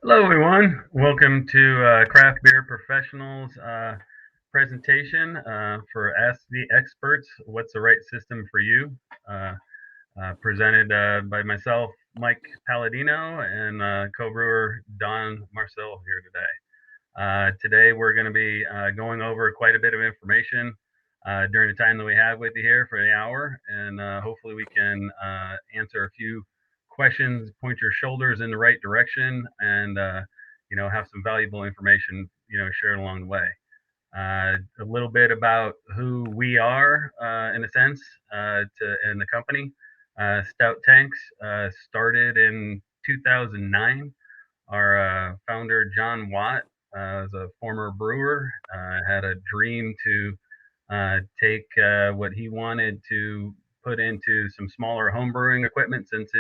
Hello, everyone. Welcome to Craft Beer Professionals presentation for Ask the Experts, What's the Right System for You? Uh, Presented by myself, Mike Paladino, and co-brewer Don Marcil here today. Today, we're going to be going over quite a bit of information during the time that we have with you here for the hour, and hopefully we can answer a few questions, point your shoulders in the right direction, and have some valuable information shared along the way. A little bit about who we are, in a sense, in the company. Stout Tanks started in 2009. Our founder, John Watt, is a former brewer, had a dream to take what he wanted to put into some smaller home brewing equipment since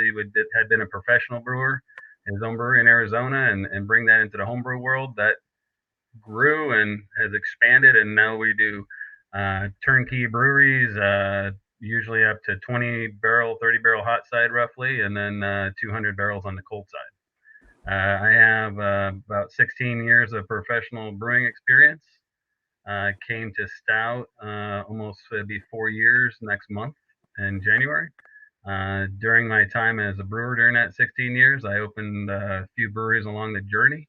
had been a professional brewer in his own brewery in Arizona and bring that into the homebrew world. That grew and has expanded, and now we do turnkey breweries, usually up to 20 barrel, 30 barrel hot side roughly, and then 200 barrels on the cold side. I have about 16 years of professional brewing experience. Came to Stout almost it'll be 4 years next month in January. During my time as a brewer during that 16 years, I opened a few breweries along the journey.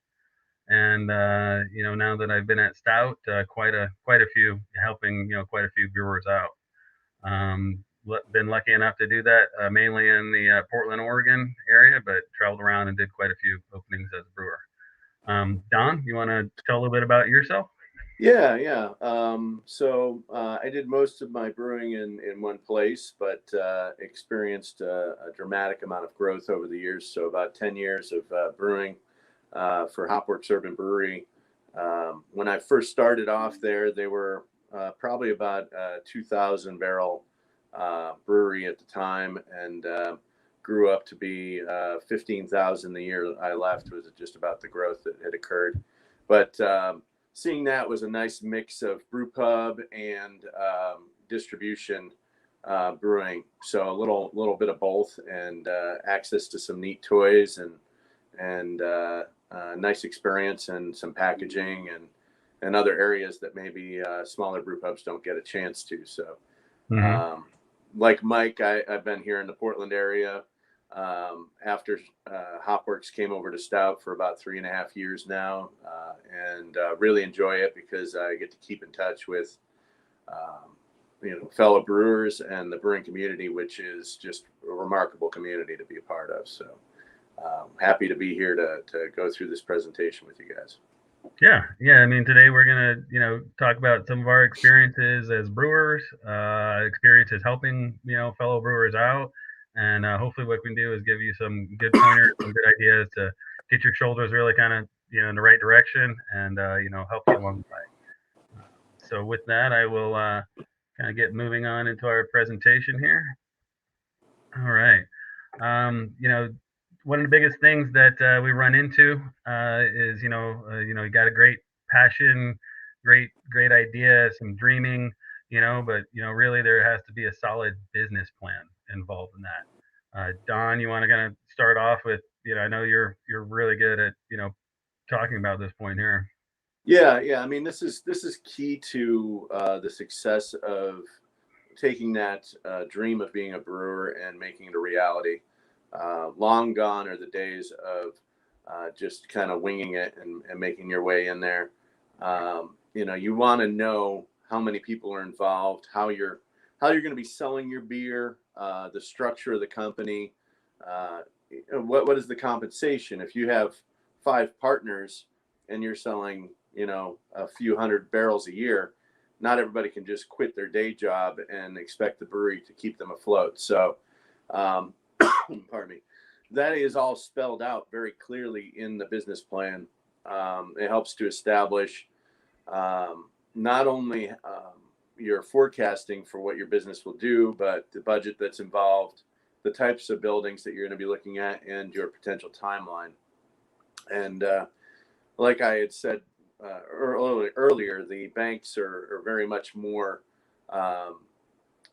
And now that I've been at Stout, quite a few, helping quite a few brewers out. Been lucky enough to do that mainly in the Portland, Oregon area, but traveled around and did quite a few openings as a brewer. Don, you want to tell a little bit about yourself? Yeah. I did most of my brewing in one place, but experienced a dramatic amount of growth over the years. So about 10 years of brewing for Hopworks Urban Brewery. When I first started off there, they were probably about a 2,000 barrel brewery at the time, and grew up to be 15,000 the year I left. Was just about the growth that had occurred. But seeing that was a nice mix of brew pub and distribution brewing. So a little bit of both, and access to some neat toys and nice experience and some packaging and other areas that maybe smaller brew pubs don't get a chance to. So, Mm-hmm. um, like Mike, I've been here in the Portland area after Hopworks came over to Stout for about 3.5 years now, and really enjoy it because I get to keep in touch with fellow brewers and the brewing community, which is just a remarkable community to be a part of. So happy to be here to go through this presentation with you guys. Yeah. I mean, today we're gonna, talk about some of our experiences as brewers, experiences helping, fellow brewers out, and hopefully what we can do is give you some good pointers, some good ideas to get your shoulders really kind of, in the right direction, and help you along the way. So with that, I will kind of get moving on into our presentation here. All right. You know, one of the biggest things that we run into is you got a great passion, great idea, some dreaming, but really there has to be a solid business plan involved in that. Don, you want to kind of start off with I know you're really good at talking about this point here. Yeah. I mean, this is key to the success of taking that dream of being a brewer and making it a reality. Long gone are the days of just kind of winging it and making your way in there. You want to know how many people are involved, how you're going to be selling your beer, the structure of the company, uh, what is the compensation. If you have 5 partners and you're selling, a few hundred barrels a year, not everybody can just quit their day job and expect the brewery to keep them afloat. So, um, pardon me, that is all spelled out very clearly in the business plan. It helps to establish not only your forecasting for what your business will do, but the budget that's involved, the types of buildings that you're going to be looking at, and your potential timeline. And like I had said earlier, the banks are very much more um,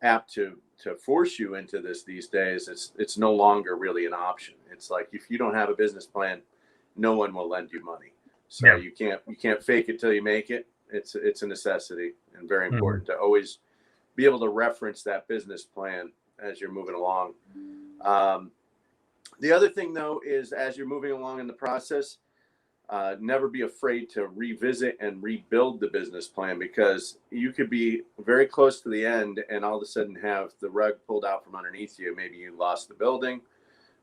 apt to force you into this these days. It's no longer really an option. It's like if you don't have a business plan, no one will lend you money. So Yeah. you can't fake it till you make it. It's a necessity, and very important to always be able to reference that business plan as you're moving along. The other thing, though, is as you're moving along in the process, never be afraid to revisit and rebuild the business plan, because you could be very close to the end and all of a sudden have the rug pulled out from underneath you. Maybe you lost the building,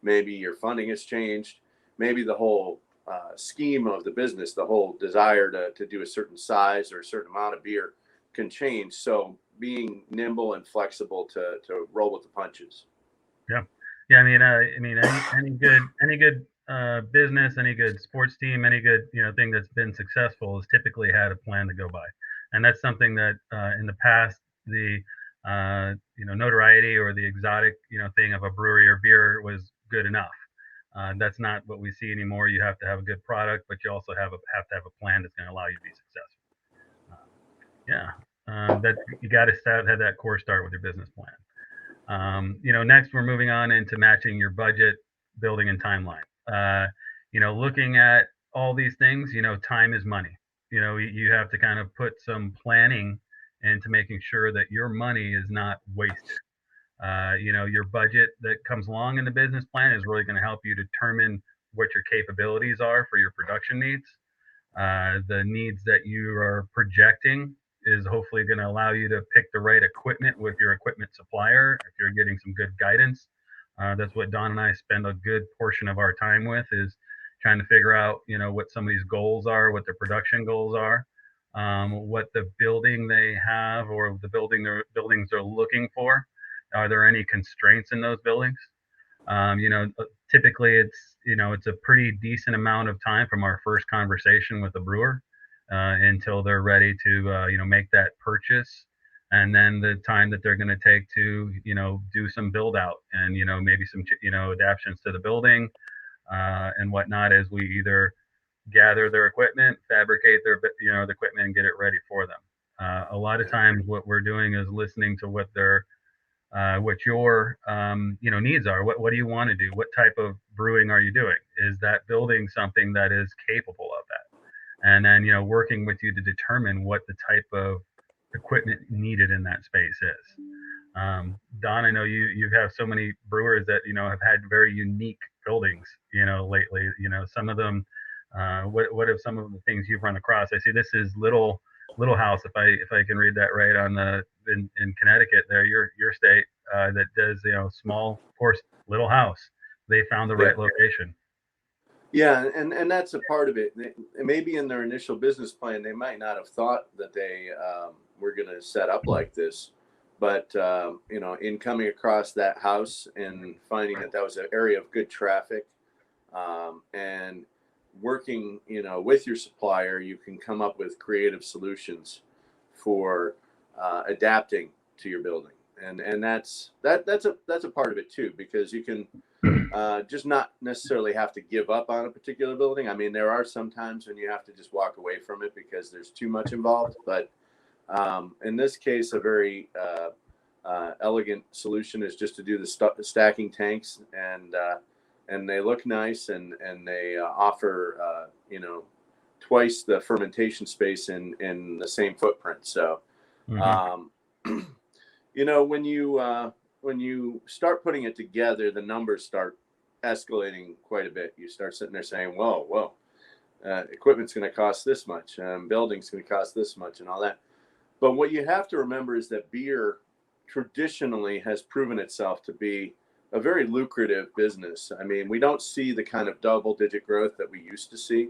maybe your funding has changed, maybe the whole scheme of the business, the whole desire to do a certain size or a certain amount of beer can change. So being nimble and flexible to roll with the punches. Yeah. Yeah. I mean, any good business, any good sports team, any good, thing that's been successful has typically had a plan to go by. And that's something that in the past, the, notoriety or the exotic, thing of a brewery or beer was good enough. That's not what we see anymore. You have to have a good product, but you also have to have a plan that's going to allow you to be successful. Yeah. That you got to have that core start with your business plan. Next we're moving on into matching your budget, building, and timeline. Looking at all these things, time is money. You have to kind of put some planning into making sure that your money is not wasted. Your budget that comes along in the business plan is really going to help you determine what your capabilities are for your production needs. The needs that you are projecting is hopefully going to allow you to pick the right equipment with your equipment supplier if you're getting some good guidance. That's what Don and I spend a good portion of our time with, is trying to figure out, what some of these goals are, what the production goals are, what the building they have or the buildings they're looking for. Are there any constraints in those buildings? Typically it's a pretty decent amount of time from our first conversation with the brewer until they're ready to make that purchase, and then the time that they're going to take to do some build out and maybe some adaptations to the building and whatnot, as we either gather their equipment, fabricate the equipment, and get it ready for them. A lot of times what we're doing is listening to what your needs are. What do you want to do? What type of brewing are you doing? Is that building something that is capable of that? And then working with you to determine what the type of equipment needed in that space is. Don, I know you have so many brewers that have had very unique buildings lately. Some of them. What are some of the things you've run across? I see this is Little House, if I can read that right, on the in Connecticut there, your state, that does small, of course, Little House. They found the right location. Yeah, and that's a part of it. Maybe in their initial business plan, they might not have thought that they were going to set up like this, but in coming across that house and finding that was an area of good traffic, and working with your supplier, you can come up with creative solutions for adapting to your building, and that's a part of it too, because you can just not necessarily have to give up on a particular building. I mean, there are some times when you have to just walk away from it because there's too much involved, but in this case, a very elegant solution is just to do the stacking tanks, and they look nice, and they offer twice the fermentation space in the same footprint. So when you start putting it together, the numbers start escalating quite a bit. You start sitting there saying, whoa, equipment's going to cost this much, building's going to cost this much, and all that. But what you have to remember is that beer traditionally has proven itself to be a very lucrative business. I mean, we don't see the kind of double-digit growth that we used to see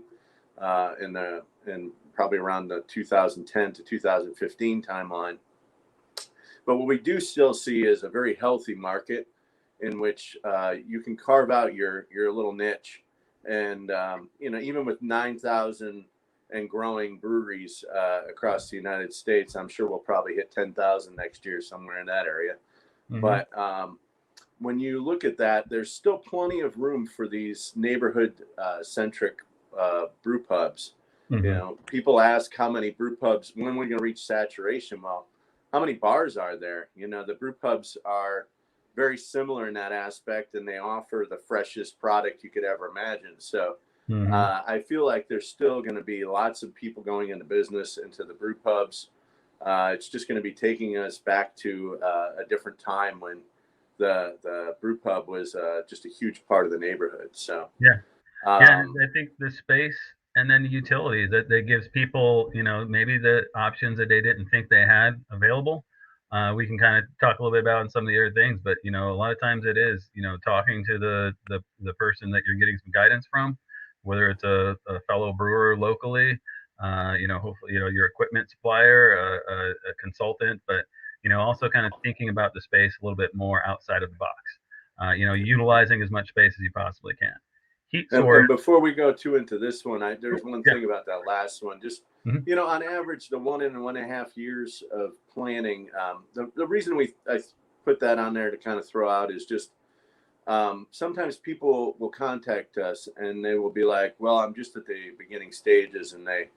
in probably around the 2010 to 2015 timeline. But what we do still see is a very healthy market in which you can carve out your little niche. And even with 9,000 and growing breweries across the United States, I'm sure we'll probably hit 10,000 next year, somewhere in that area. But when you look at that, there's still plenty of room for these neighborhood centric brew pubs. People ask how many brew pubs, when we're going to reach saturation. Well, how many bars are there? The brew pubs are very similar in that aspect, and they offer the freshest product you could ever imagine. So Mm-hmm. I feel like there's still going to be lots of people going into business, into the brew pubs. It's just going to be taking us back to a different time when the brew pub was just a huge part of the neighborhood. So, Yeah. Yeah, and um, I think the space and then the utilities that gives people, maybe the options that they didn't think they had available. We can kind of talk a little bit about in some of the other things, but a lot of times it is, talking to the person that you're getting some guidance from, whether it's a fellow brewer locally, hopefully your equipment supplier, a consultant, but also kind of thinking about the space a little bit more outside of the box. Utilizing as much space as you possibly can. Heat source. and before we go too into this one, there's one Yeah. thing about that last one. Just Mhm. on average, the 1.5 years of planning. The reason I put that on there to kind of throw out is just sometimes people will contact us and they will be like, "Well, I'm just at the beginning stages," and they,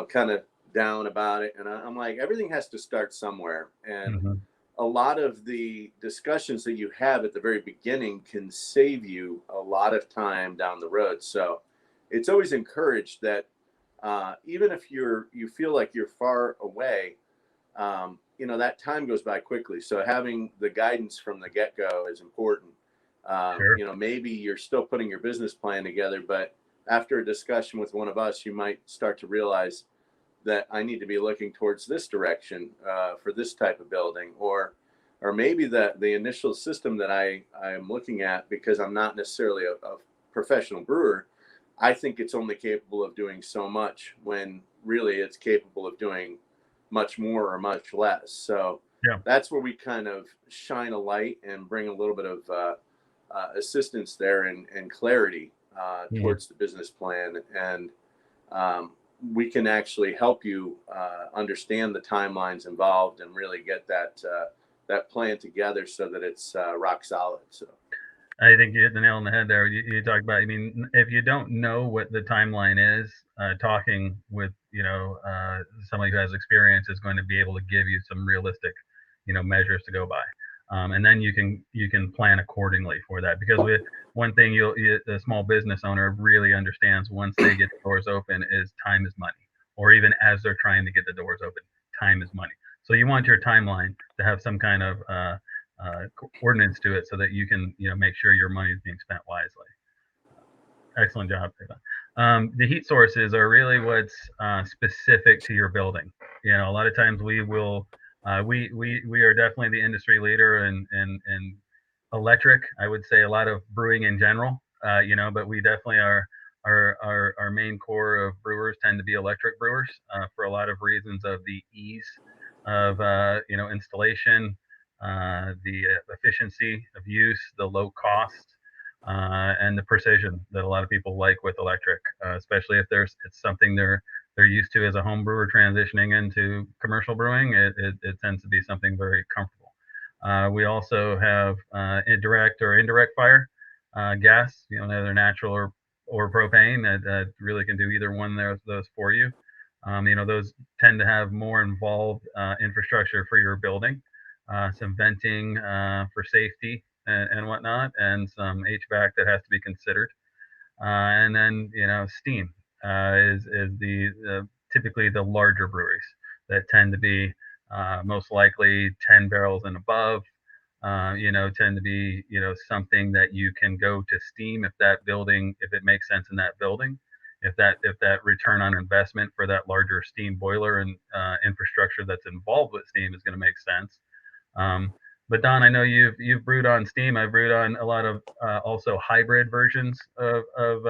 kind of down about it. And I'm like, everything has to start somewhere, and Mhm. a lot of the discussions that you have at the very beginning can save you a lot of time down the road. So it's always encouraged that even if you feel like you're far away, that time goes by quickly. So having the guidance from the get-go is important. Sure. Maybe you're still putting your business plan together, but after a discussion with one of us, you might start to realize that I need to be looking towards this direction for this type of building, or maybe the initial system that I am looking at, because I'm not necessarily a professional brewer. I think it's only capable of doing so much when really it's capable of doing much more or much less. So Yeah. that's where we kind of shine a light and bring a little bit of assistance there and clarity Mhm. towards the business plan. And um, we can actually help you understand the timelines involved and really get that plan together so that it's rock solid. So I think you hit the nail on the head there. You talked about, I mean, if you don't know what the timeline is, talking with, somebody who has experience is going to be able to give you some realistic, measures to go by. And then you can plan accordingly for that, because with one thing the small business owner really understands once they get the doors open is time is money, or even as they're trying to get the doors open, time is money. So you want your timeline to have some kind of ordinance to it, so that you can make sure your money is being spent wisely. Excellent job, Ava. The heat sources are really what's specific to your building. A lot of times we will we are definitely the industry leader in electric. I would say a lot of brewing in general, but we definitely are. Our main core of brewers tend to be electric brewers for a lot of reasons of the ease of installation, the efficiency of use, the low cost, and the precision that a lot of people like with electric, especially if it's something they're used to as a home brewer transitioning into commercial brewing. It tends to be something very comfortable. We also have direct or indirect fire gas, either natural or propane that really can do either one of those for you. Those tend to have more involved infrastructure for your building, some venting for safety and whatnot, and some HVAC that has to be considered. And then steam is the typically the larger breweries that tend to be most likely 10 barrels and above. Tend to be something that you can go to steam if it makes sense in that building, if that return on investment for that larger steam boiler and infrastructure that's involved with steam is going to make sense. But Don, I know you've brewed on steam. I've brewed on a lot of also hybrid versions of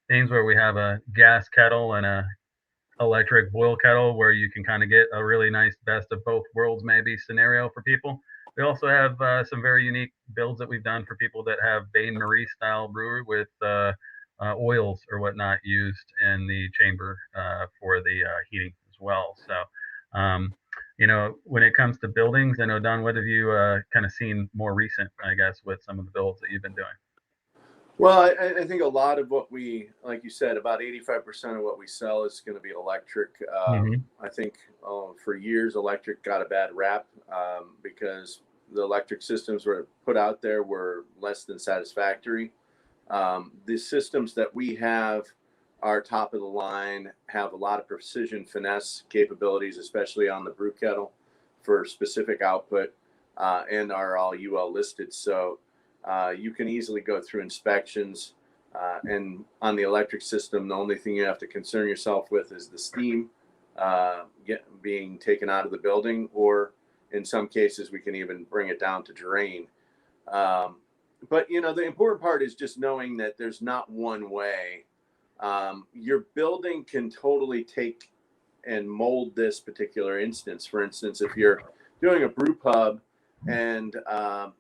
things where we have a gas kettle and a electric boil kettle, where you can kind of get a really nice best of both worlds maybe scenario for people. We also have some very unique builds that we've done for people that have Bain Marie style brewery with oils or whatnot used in the chamber for the heating as well. So, when it comes to buildings, I know, Don, what have you kind of seen more recent, I guess, with some of the builds that you've been doing? well, I think a lot of what we, like you said, about 85% of what we sell is going to be electric. Mm-hmm. I think for years, electric got a bad rap because the electric systems were put out there were less than satisfactory. The systems that we have are top of the line, have a lot of precision finesse capabilities, especially on the brew kettle for specific output, and are all UL listed. So you can easily go through inspections. And on the electric system, the only thing you have to concern yourself with is the steam being taken out of the building, or in some cases, we can even bring it down to drain. But the important part is just knowing that there's not one way. Your building can totally take and mold this particular instance. For instance, if you're doing a brew pub and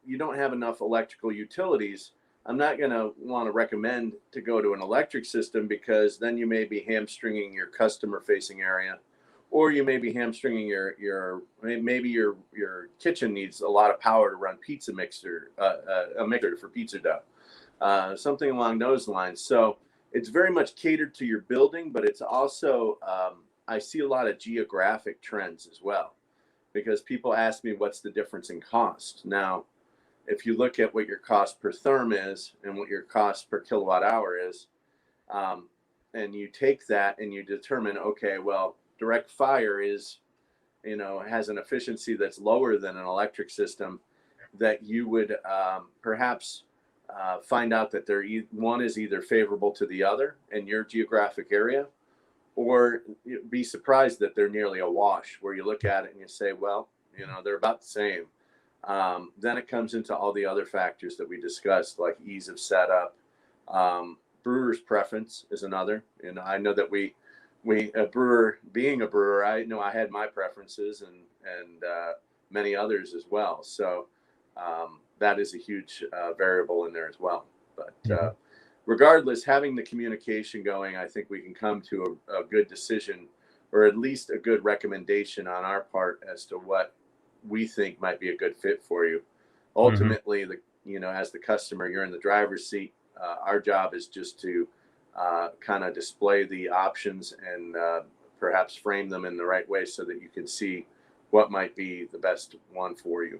you don't have enough electrical utilities, I'm not going to want to recommend to go to an electric system, because then you may be hamstringing your customer facing area, or you may be hamstringing maybe your kitchen needs a lot of power to run pizza mixer, a mixer for pizza dough, something along those lines. So it's very much catered to your building, but it's also, I see a lot of geographic trends as well, because people ask me what's the difference in cost. Now, if you look at what your cost per therm is and what your cost per kilowatt hour is, and you take that and you determine, okay, well, direct fire is, has an efficiency that's lower than an electric system, that you would perhaps find out that one is either favorable to the other in your geographic area, or be surprised that they're nearly a wash, where you look at it and you say, well, they're about the same. Then it comes into all the other factors that we discussed, like ease of setup. Brewer's preference is another. I know that a brewer, being a brewer, I know I had my preferences, and many others as well. So that is a huge variable in there as well. But regardless, having the communication going, I think we can come to a good decision, or at least a good recommendation on our part as to what we think might be a good fit for you. Ultimately, as the customer, you're in the driver's seat. Our job is just to kind of display the options and perhaps frame them in the right way so that you can see what might be the best one for you.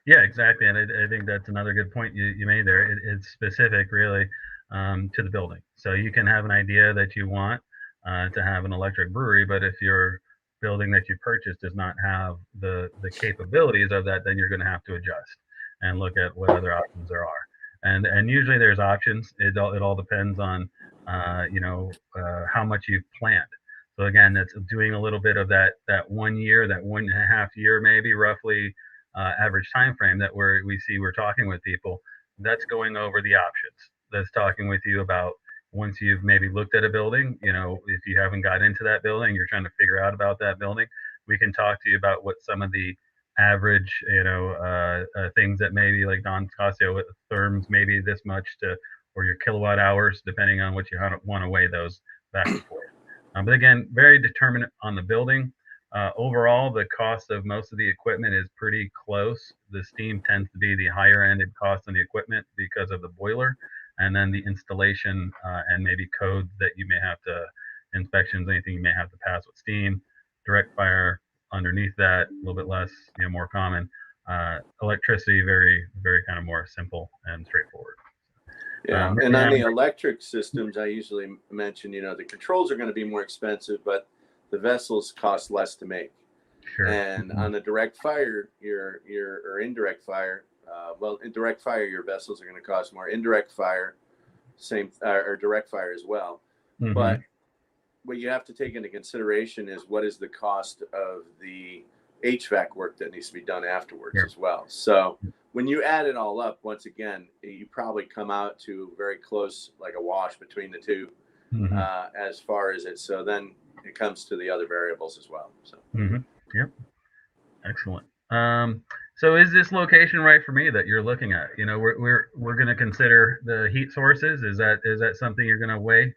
Yeah, exactly. And I think that's another good point you made there. It's specific, really, to the building. So you can have an idea that you want to have an electric brewery, but if your building that you purchased does not have the capabilities of that, then you're going to have to adjust and look at what other options there are. And usually there's options. It all depends on how much you've planned. So again, that's doing a little bit of that 1 year, that 1.5 year, maybe roughly average time frame that we're talking with people. That's going over the options. That's talking with you about, once you've maybe looked at a building, if you haven't got into that building, you're trying to figure out about that building, we can talk to you about what some of the average, things that maybe, like Don Casio, with therms, maybe this much or your kilowatt hours, depending on what you want to weigh those back and forth. But again, very determinant on the building. Overall, the cost of most of the equipment is pretty close. The steam tends to be the higher ended cost on the equipment because of the boiler, and then the installation and maybe codes that you may have to, inspections, anything you may have to pass with steam. Direct fire underneath that, a little bit less, more common. Electricity, very, very kind of more simple and straightforward. Yeah, and on the electric systems, I usually mention, the controls are going to be more expensive, but the vessels cost less to make. Sure. And on the direct fire, or indirect fire, in direct fire, your vessels are going to cost more. Indirect fire, same, or direct fire as well. But what you have to take into consideration is what is the cost of the HVAC work that needs to be done afterwards as well. So when you add it all up, once again, you probably come out to very close, like a wash between the two, as far as it. So then it comes to the other variables as well. So. Yep. Excellent. So is this location right for me that you're looking at? We're going to consider the heat sources. Is that something you're going to weigh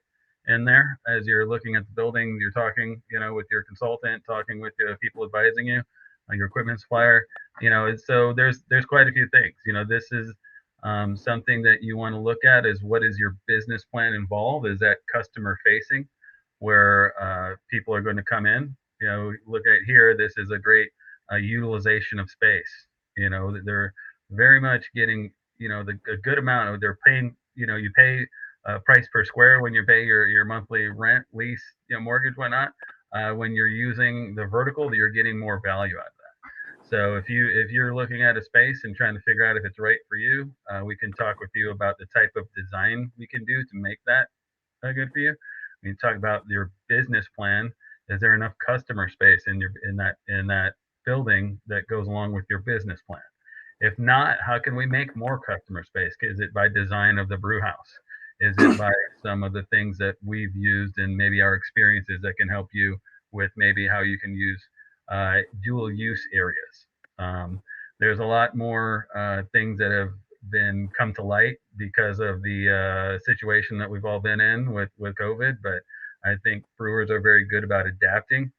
in there as you're looking at the building? You're talking, with your consultant, talking with people advising you, your equipment supplier. So there's quite a few things. This is something that you want to look at, is what is your business plan involved? Is that customer facing, where people are going to come in? Look at here. This is a great utilization of space. They're very much getting, a good amount of, they're paying you pay a price per square when you pay your monthly rent, lease, mortgage, whatnot. When you're using the vertical, you're getting more value out of that. So if you're looking at a space and trying to figure out if it's right for you, we can talk with you about the type of design we can do to make that good for you. When you talk about your business plan, is there enough customer space in that building that goes along with your business plan? If not, how can we make more customer space? Is it by design of the brew house? Is it by some of the things that we've used and maybe our experiences that can help you with maybe how you can use dual use areas? There's a lot more things that have been come to light because of the situation that we've all been in with COVID. But I think brewers are very good about adapting.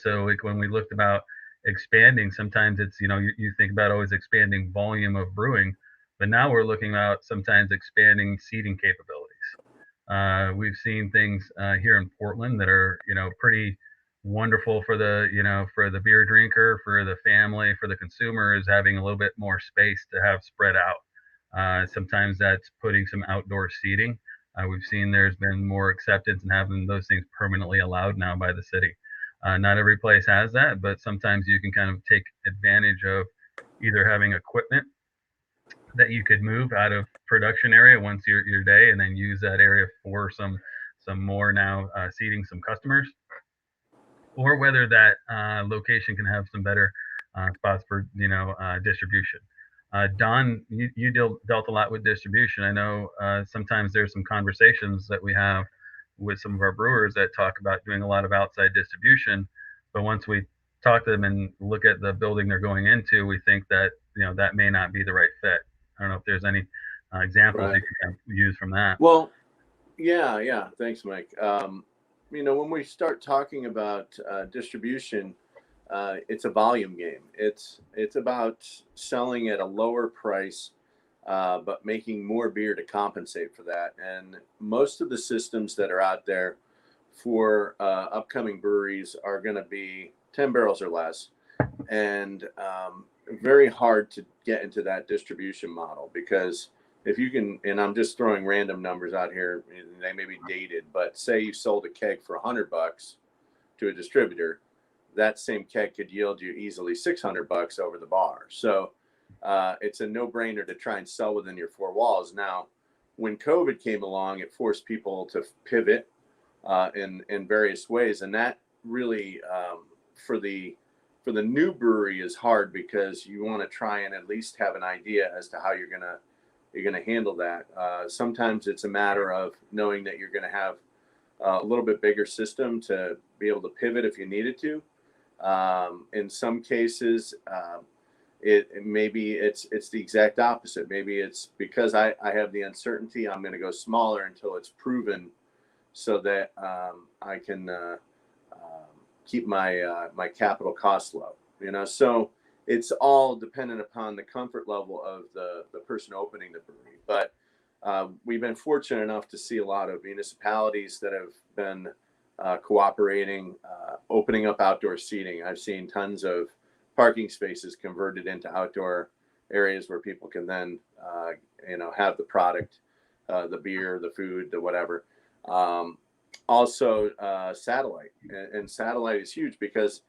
So like when we looked about expanding, sometimes it's you think about always expanding volume of brewing, but now we're looking about sometimes expanding seating capabilities. We've seen things here in Portland that are pretty wonderful for the beer drinker, for the family, for the consumer, is having a little bit more space to have spread out. Sometimes that's putting some outdoor seating. We've seen there's been more acceptance in having those things permanently allowed now by the city. Not every place has that, but sometimes you can kind of take advantage of either having equipment that you could move out of production area once your day, and then use that area for some more now seating some customers, or whether that location can have some better spots for distribution. Don, you dealt a lot with distribution. I know sometimes there's some conversations that we have with some of our brewers that talk about doing a lot of outside distribution, but once we talk to them and look at the building they're going into, we think that that may not be the right fit. I don't know if there's any examples Right. you can kind of use from that. Well, yeah. Thanks, Mike. When we start talking about distribution, it's a volume game. It's about selling at a lower price, but making more beer to compensate for that. And most of the systems that are out there for upcoming breweries are going to be 10 barrels or less, and very hard to get into that distribution model, because if you can, and I'm just throwing random numbers out here, and they may be dated, but say you sold a keg for $100 to a distributor, that same keg could yield you easily $600 over the bar. So it's a no-brainer to try and sell within your four walls. Now, when COVID came along, it forced people to pivot in various ways, and that really for the new brewery is hard, because you want to try and at least have an idea as to how you're gonna handle that. Sometimes it's a matter of knowing that you're going to have a little bit bigger system to be able to pivot if you needed to. In some cases, maybe it's the exact opposite. Maybe it's because I have the uncertainty, I'm going to go smaller until it's proven, so that I can keep my capital costs low. So it's all dependent upon the comfort level of the person opening the brewery. But we've been fortunate enough to see a lot of municipalities that have been cooperating, opening up outdoor seating. I've seen tons of parking spaces converted into outdoor areas where people can then, have the product, the beer, the food, the whatever. Also, satellite, and satellite is huge, because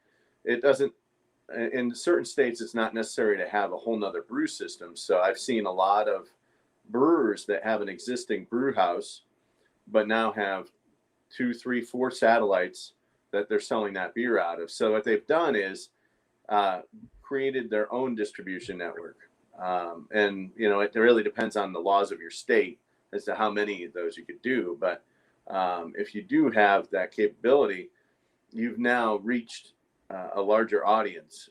it doesn't, in certain states, it's not necessary to have a whole nother brew system. So I've seen a lot of brewers that have an existing brew house, but now have 2, 3, 4 satellites that they're selling that beer out of. So what they've done is created their own distribution network. And, it really depends on the laws of your state as to how many of those you could do. But if you do have that capability, you've now reached a larger audience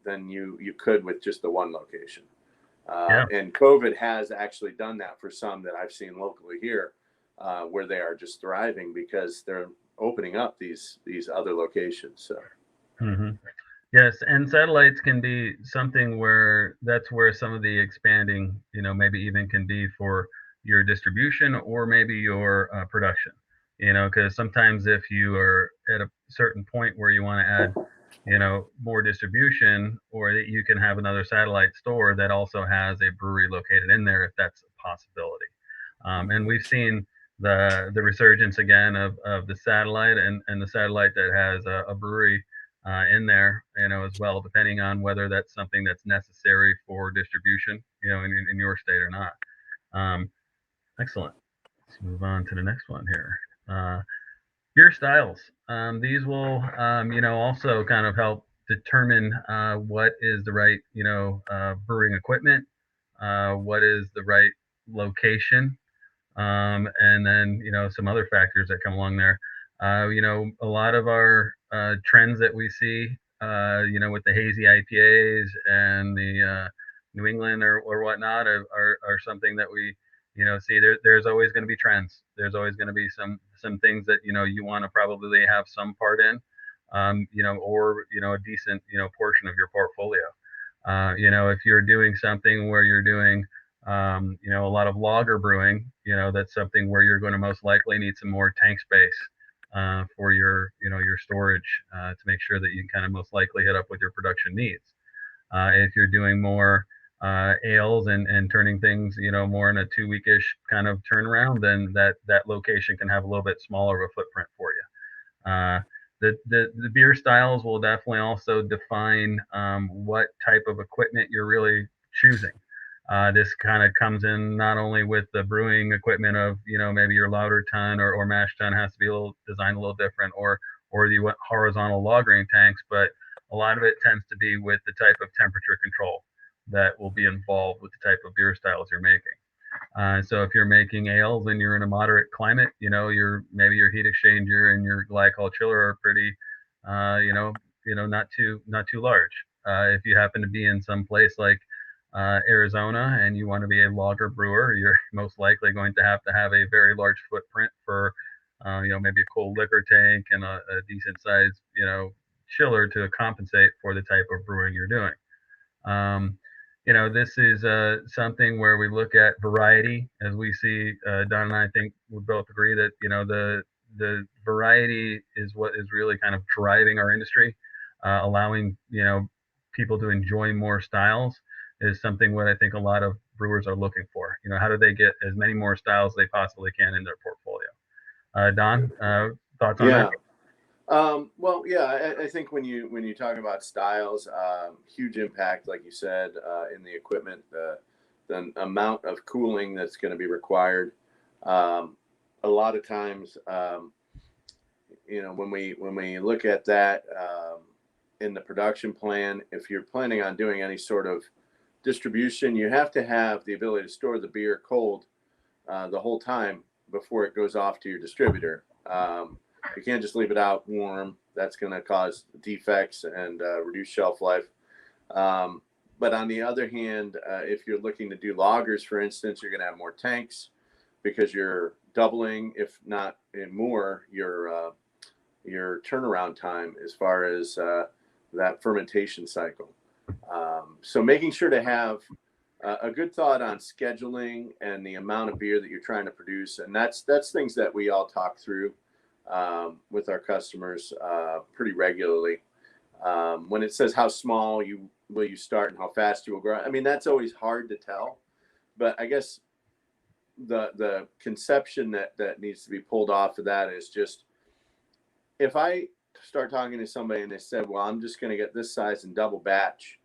than you could with just the one location. Yeah. And COVID has actually done that for some that I've seen locally here, where they are just thriving because they're opening up these other locations. So. Mm-hmm. Yes, and satellites can be something where that's where some of the expanding, maybe even can be for your distribution or maybe your production. Because sometimes if you are at a certain point where you want to add, more distribution, or that you can have another satellite store that also has a brewery located in there, if that's a possibility. And we've seen the resurgence again of the satellite and the satellite that has a brewery in there, as well, depending on whether that's something that's necessary for distribution, in your state or not. Um, Excellent. Let's move on to the next one here. Beer styles. These will, also kind of help determine what is the right, brewing equipment, what is the right location, and then some other factors that come along there. A lot of our trends that we see, with the hazy IPAs and the New England or whatnot are something that we see. There's always going to be trends. There's always going to be some things that you want to probably have some part in, or a decent portion of your portfolio. If you're doing something where you're doing a lot of lager brewing, that's something where you're going to most likely need some more tank space for your storage to make sure that you can kind of most likely hit up with your production needs. If you're doing more ales and turning things, more in a 2-weekish kind of turnaround, then that location can have a little bit smaller of a footprint for you. The beer styles will definitely also define what type of equipment you're really choosing. This kind of comes in not only with the brewing equipment of maybe your lauter tun or mash tun has to be designed a little different, or you want horizontal lagering tanks, but a lot of it tends to be with the type of temperature control that will be involved with the type of beer styles you're making. So if you're making ales and you're in a moderate climate, maybe your heat exchanger and your glycol chiller are pretty, not too large. If you happen to be in some place like Arizona and you want to be a lager brewer, you're most likely going to have a very large footprint for, maybe a cold liquor tank and a decent sized, chiller to compensate for the type of brewing you're doing. Um, this is something where we look at variety, as we see. Don and I think we both agree that the variety is what is really kind of driving our industry, allowing people to enjoy more styles is something what I think a lot of brewers are looking for. How do they get as many more styles they possibly can in their portfolio? Don, thoughts on that? Yeah. Well, yeah, I think when you talk about styles, huge impact, like you said, in the equipment, the amount of cooling that's going to be required. A lot of times, when we look at that in the production plan, if you're planning on doing any sort of distribution, you have to have the ability to store the beer cold the whole time before it goes off to your distributor. You can't just leave it out warm. That's going to cause defects and reduce shelf life. But on the other hand, if you're looking to do lagers, for instance, you're going to have more tanks because you're doubling, if not more, your turnaround time as far as that fermentation cycle. So making sure to have a good thought on scheduling and the amount of beer that you're trying to produce, and that's things that we all talk through with our customers pretty regularly. When it says how small will you start and how fast you will grow, I mean, that's always hard to tell. But I guess the conception that needs to be pulled off of that is just, if I start talking to somebody and they said, well, I'm just going to get this size and double batching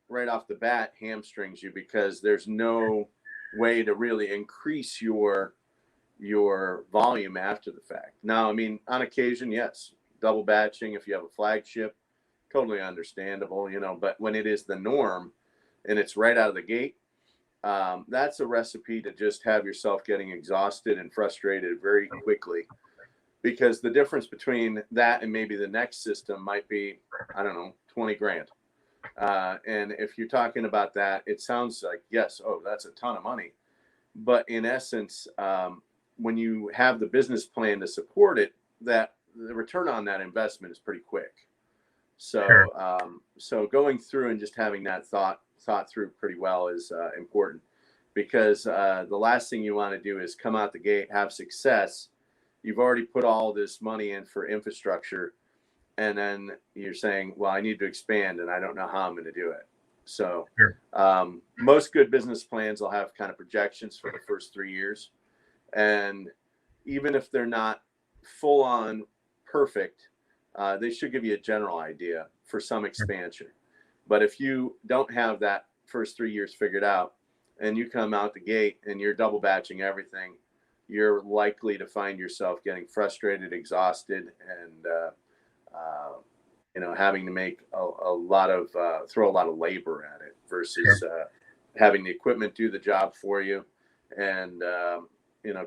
right off the bat hamstrings you, because there's no way to really increase your volume after the fact. Now, I mean, on occasion, yes, double batching, if you have a flagship, totally understandable, but when it is the norm and it's right out of the gate, that's a recipe to just have yourself getting exhausted and frustrated very quickly, because the difference between that and maybe the next system might be, I don't know, 20 grand. And if you're talking about that, it sounds like, yes, oh, that's a ton of money. But in essence, when you have the business plan to support it, that the return on that investment is pretty quick. So, Sure. So going through and just having that thought through pretty well is important, because the last thing you want to do is come out the gate, have success. You've already put all this money in for infrastructure, and then you're saying, well, I need to expand and I don't know how I'm going to do it. So Sure. most good business plans will have kind of projections for the first 3 years. And even if they're not full on perfect, they should give you a general idea for some expansion. But if you don't have that first 3 years figured out and you come out the gate and you're double batching everything, you're likely to find yourself getting frustrated, exhausted, and having to make a lot of throw a lot of labor at it versus having the equipment do the job for you, and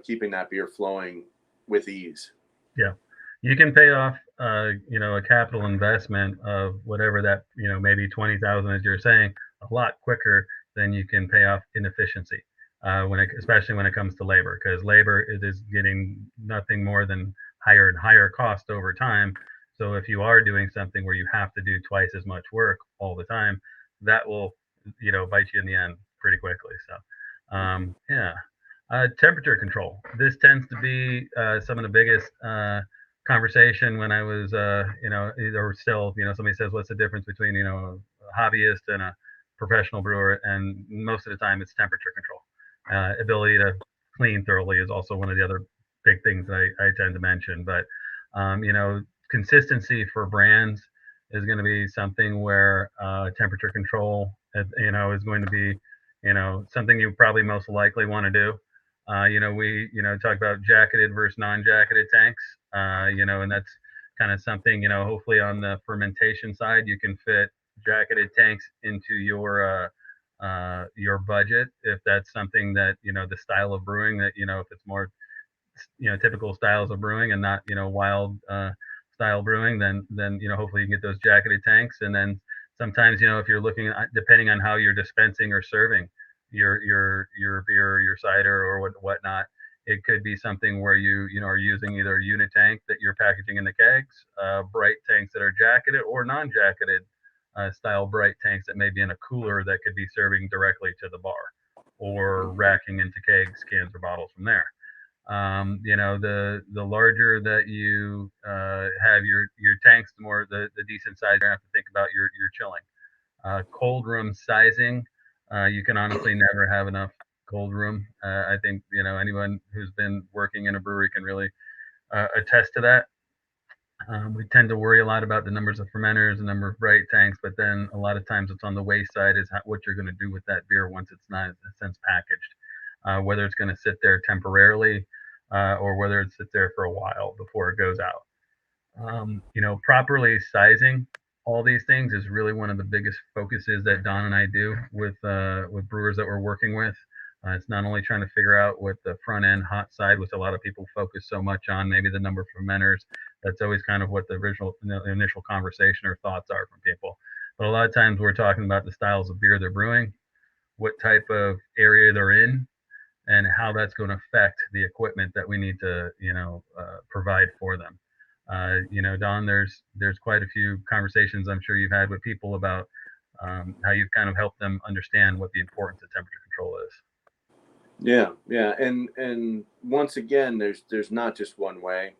keeping that beer flowing with ease. Yeah, you can pay off, a capital investment of whatever that, maybe 20,000, as you're saying, a lot quicker than you can pay off inefficiency. Especially when it comes to labor, because labor is getting nothing more than higher and higher cost over time. So if you are doing something where you have to do twice as much work all the time, that will, bite you in the end pretty quickly. So, yeah. Temperature control. This tends to be some of the biggest conversation when I was, or still, somebody says, what's the difference between, a hobbyist and a professional brewer? And most of the time it's temperature control. Ability to clean thoroughly is also one of the other big things I tend to mention. But, consistency for brands is going to be something where temperature control, is going to be, something you probably most likely want to do. We, talk about jacketed versus non-jacketed tanks, and that's kind of something, hopefully on the fermentation side, you can fit jacketed tanks into your budget. If that's something that, the style of brewing that, if it's more, typical styles of brewing and not, wild style brewing, then, hopefully you can get those jacketed tanks. And then sometimes, if you're looking at, depending on how you're dispensing or serving your beer or your cider or whatnot, it could be something where you are using either a unit tank that you're packaging in the kegs, bright tanks that are jacketed, or non-jacketed style bright tanks that may be in a cooler that could be serving directly to the bar, or racking into kegs, cans, or bottles from there. The larger that you have your tanks, the more the decent size you have to think about your chilling. Cold room sizing, you can honestly never have enough cold room. I think anyone who's been working in a brewery can really attest to that. We tend to worry a lot about the numbers of fermenters, the number of bright tanks, but then a lot of times what's on the waste side is what you're going to do with that beer once it's not, in a sense, packaged. Whether it's going to sit there temporarily, or whether it sits there for a while before it goes out. Properly sizing all these things is really one of the biggest focuses that Don and I do with brewers that we're working with. It's not only trying to figure out what the front end hot side, which a lot of people focus so much on, maybe the number of fermenters. That's always kind of what the initial conversation or thoughts are from people. But a lot of times we're talking about the styles of beer they're brewing, what type of area they're in, and how that's going to affect the equipment that we need to, provide for them. Don, there's quite a few conversations I'm sure you've had with people about how you've kind of helped them understand what the importance of temperature control is. Yeah, and once again, there's not just one way.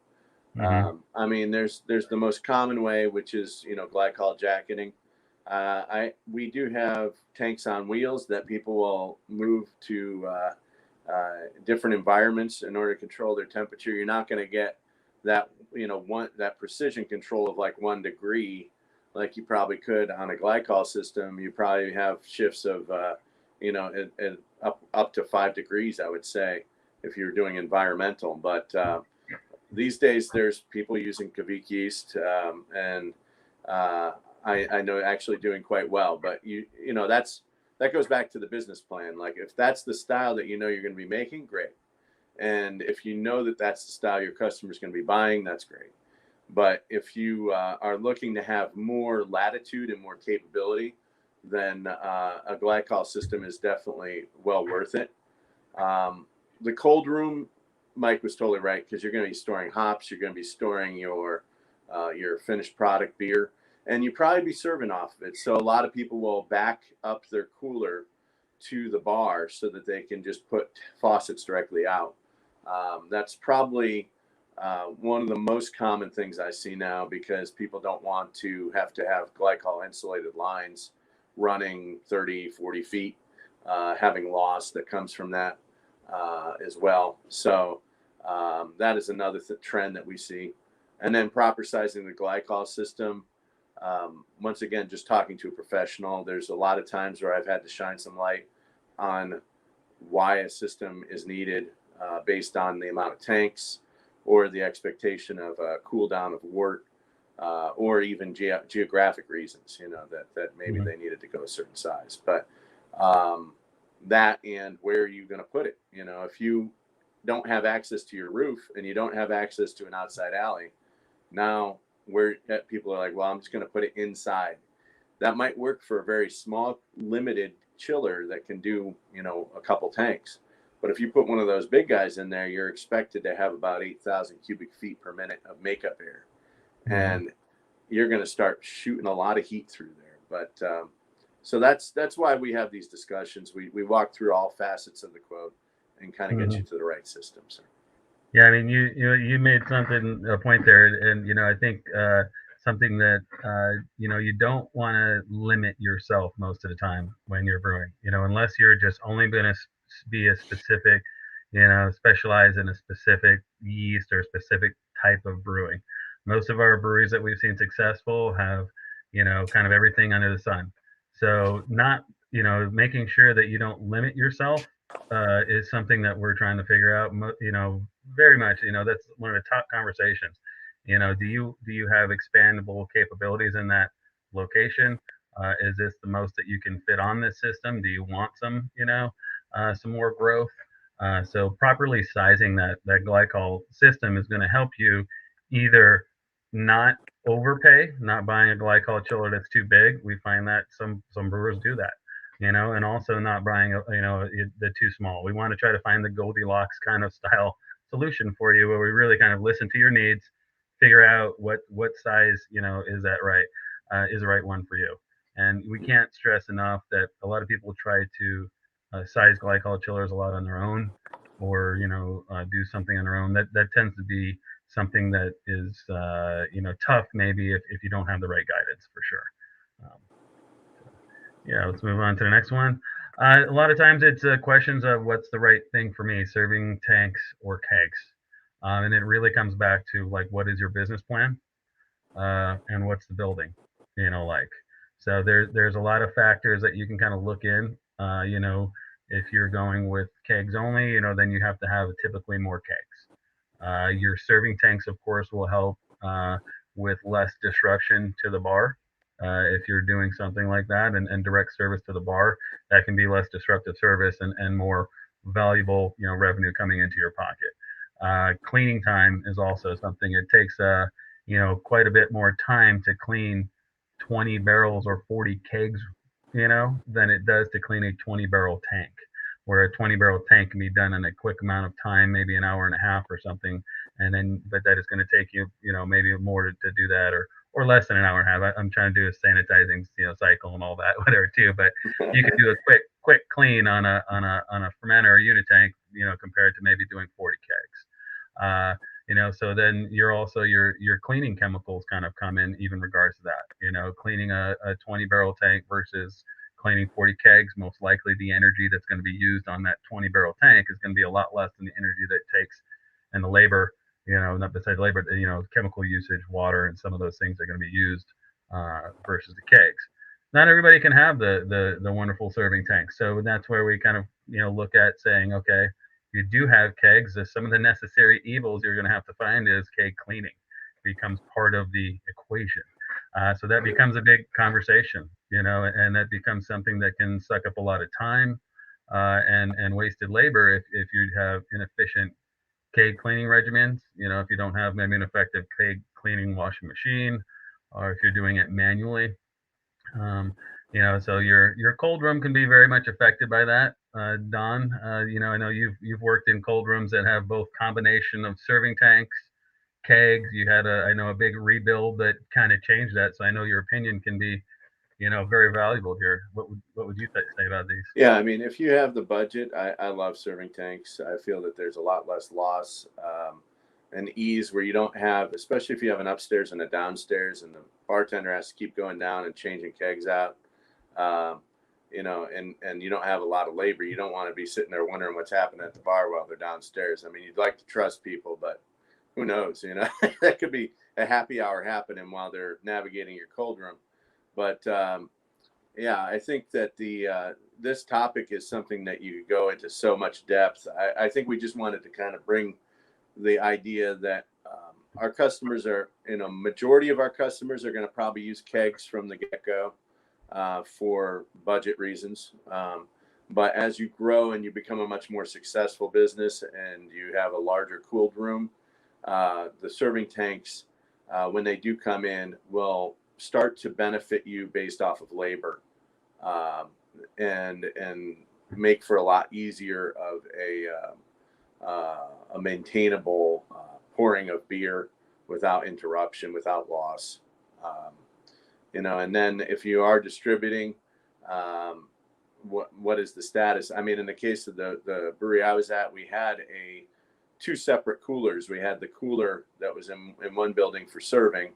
Mm-hmm. There's the most common way, which is glycol jacketing. We do have tanks on wheels that people will move to different environments in order to control their temperature. You're not going to get that that precision control of like 1 degree like you probably could on a glycol system. You probably have shifts of up to 5 degrees, I would say, if you're doing environmental. But these days there's people using Kveik yeast, and I know actually doing quite well. But that goes back to the business plan. Like if that's the style that you're going to be making, great. And if you know that that's the style your customer's going to be buying, that's great. But if you are looking to have more latitude and more capability, then a glycol system is definitely well worth it. The cold room, Mike was totally right, because you're going to be storing hops, you're going to be storing your finished product beer, and you probably be serving off of it. So a lot of people will back up their cooler to the bar so that they can just put faucets directly out. That's probably one of the most common things I see now, because people don't want to have glycol insulated lines running 30, 40 feet, having loss that comes from that as well. So that is another trend that we see. And then proper sizing the glycol system. Once again, just talking to a professional, there's a lot of times where I've had to shine some light on why a system is needed based on the amount of tanks or the expectation of a cool down of wort, or even geographic reasons, that maybe they needed to go a certain size. But that and where are you going to put it? If you don't have access to your roof and you don't have access to an outside alley, now where people are like, well, I'm just going to put it inside. That might work for a very small, limited chiller that can do, a couple tanks. But if you put one of those big guys in there, you're expected to have about 8,000 cubic feet per minute of makeup air. And you're going to start shooting a lot of heat through there. But so that's why we have these discussions. We walk through all facets of the quote and kind of get you to the right system. So. Yeah, I mean, you made a point there, and I think something that you don't want to limit yourself most of the time when you're brewing. Unless you're just only going to be a specific, specialize in a specific yeast or specific type of brewing. Most of our breweries that we've seen successful have, kind of everything under the sun. So not, making sure that you don't limit yourself is something that we're trying to figure out. Very much. That's one of the top conversations. Do you have expandable capabilities in that location? Is this the most that you can fit on this system? Do you want some, some more growth? So properly sizing that glycol system is going to help you either not overpay, not buying a glycol chiller that's too big. We find that some brewers do that, and also not buying the too small. We want to try to find the Goldilocks kind of style solution for you, where we really kind of listen to your needs, figure out what size is that right, is the right one for you. And we can't stress enough that a lot of people try to size glycol chillers a lot on their own, or do something on their own. That tends to be something that is tough maybe if you don't have the right guidance, for sure. Yeah, let's move on to the next one. A lot of times it's questions of what's the right thing for me, serving tanks or kegs. And it really comes back to like, what is your business plan? And what's the building, like. So there's a lot of factors that you can kind of look in. If you're going with kegs only, then you have to have typically more kegs. Your serving tanks, of course, will help with less disruption to the bar. If you're doing something like that, and direct service to the bar, that can be less disruptive service and more valuable, revenue coming into your pocket. Cleaning time is also something. It takes quite a bit more time to clean 20 barrels or 40 kegs, than it does to clean a 20-barrel tank, where a 20-barrel tank can be done in a quick amount of time, maybe an hour and a half or something. But that is going to take you, maybe more to do that, or less than an hour and a half. I'm trying to do a sanitizing, cycle and all that, whatever too. But you could do a quick clean on a fermenter or unit tank, compared to maybe doing 40 kegs. So then your cleaning chemicals kind of come in even regards to that. Cleaning a 20-barrel tank versus cleaning 40 kegs, most likely the energy that's going to be used on that 20-barrel tank is going to be a lot less than the energy that it takes, and the labor, not besides labor, chemical usage, water, and some of those things are going to be used versus the kegs. Not everybody can have the wonderful serving tanks, so that's where we kind of look at saying, okay, you do have kegs. Some of the necessary evils you're going to have to find is keg cleaning becomes part of the equation. So that becomes a big conversation, and that becomes something that can suck up a lot of time and wasted labor if you have inefficient keg cleaning regimens. If you don't have maybe an effective keg cleaning washing machine, or if you're doing it manually. So your cold room can be very much affected by that. Don, I know you've worked in cold rooms that have both combination of serving tanks, kegs. You had a big rebuild that kind of changed that. So I know your opinion can be, very valuable here. What would you say about these? Yeah, I mean, if you have the budget, I love serving tanks. I feel that there's a lot less loss and ease where you don't have, especially if you have an upstairs and a downstairs, and the bartender has to keep going down and changing kegs out. You know, and you don't have a lot of labor. You don't want to be sitting there wondering what's happening at the bar while they're downstairs. I mean, you'd like to trust people, but who knows, you know, that could be a happy hour happening while they're navigating your cold room. But yeah, I think that this topic is something that you go into so much depth. I think we just wanted to kind of bring the idea that our customers are, you know, majority of our customers are going to probably use kegs from the get-go for budget reasons. But as you grow and you become a much more successful business and you have a larger cooled room, the serving tanks, when they do come in, will start to benefit you based off of labor, and make for a lot easier of a maintainable pouring of beer without interruption, without loss. You know, and then if you are distributing, what is the status? I mean, in the case of the brewery I was at, we had two separate coolers. We had the cooler that was in one building for serving,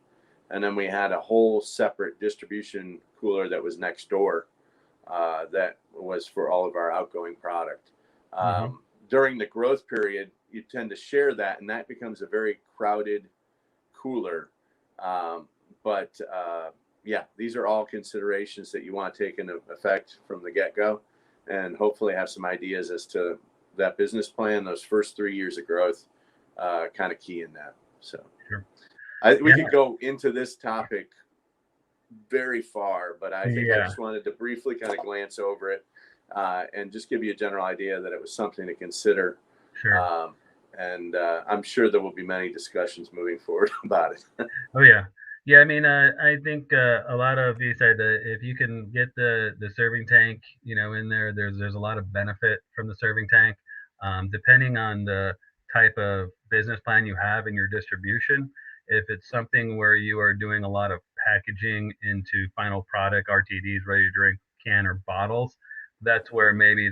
and then we had a whole separate distribution cooler that was next door, that was for all of our outgoing product. During the growth period, you tend to share that, and that becomes a very crowded cooler. But yeah, these are all considerations that you want to take into effect from the get-go, and hopefully have some ideas as to that business plan, those first 3 years of growth, kind of key in that. So Sure. we could go into this topic very far, but I think I just wanted to briefly kind of glance over it, and just give you a general idea that it was something to consider. Sure. And I'm sure there will be many discussions moving forward about it. Oh yeah, yeah. I mean, I think a lot of you said that if you can get the serving tank, you know, in there, there's a lot of benefit from the serving tank, depending on the type of business plan you have in your distribution. If it's something where you are doing a lot of packaging into final product, RTDs, ready to drink, can or bottles, that's where maybe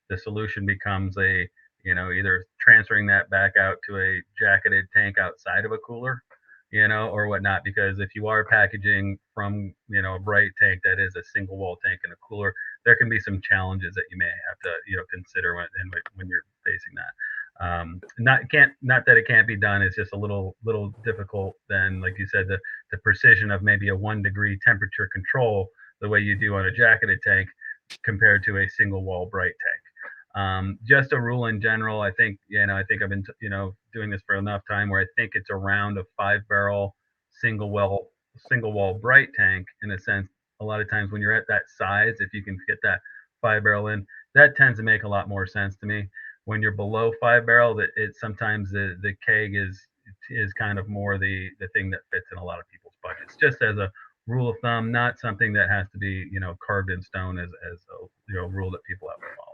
the solution becomes a, you know, either transferring that back out to a jacketed tank outside of a cooler, you know, or whatnot. Because if you are packaging from, you know, a bright tank that is a single wall tank in a cooler, there can be some challenges that you may have to, you know, consider when you're facing that. Not that it can't be done. It's just a little difficult than, like you said, the precision of maybe a 1 degree temperature control the way you do on a jacketed tank compared to a single wall bright tank. Just a rule in general, I think, you know, I think I've been, you know, doing this for enough time where I think it's around a 5 barrel single wall bright tank. In a sense, a lot of times when you're at that size, if you can get that 5 barrel in, that tends to make a lot more sense to me. When you're below 5 barrel, that it sometimes the keg is kind of more the thing that fits in a lot of people's budgets. Just as a rule of thumb, not something that has to be, you know, carved in stone as a, you know, rule that people have to follow.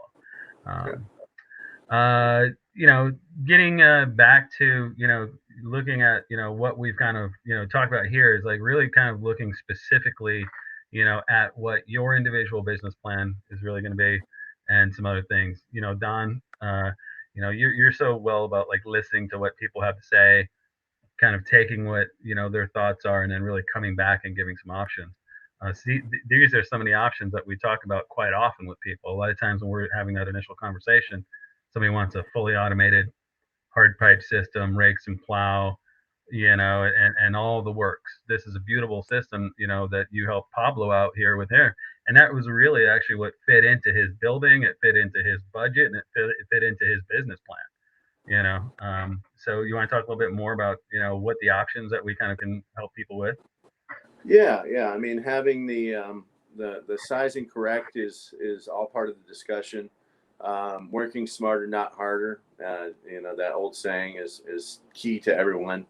You know, getting back to, you know, looking at, you know, what we've kind of, you know, talked about here is like really kind of looking specifically, you know, at what your individual business plan is really going to be, and some other things. You know, Don, you know, you're so well about like listening to what people have to say, kind of taking what, you know, their thoughts are, and then really coming back and giving some options. See, these are some of the options that we talk about quite often with people. A lot of times when we're having that initial conversation, somebody wants a fully automated hard pipe system, rakes and plow, you know, and all the works. This is a beautiful system, you know, that you helped Pablo out here with here. And that was really actually what fit into his building. It fit into his budget, and it fit into his business plan, you know. So you want to talk a little bit more about, you know, what the options that we kind of can help people with? Yeah. I mean, having the sizing correct is all part of the discussion. Working smarter, not harder. You know, that old saying is key to everyone.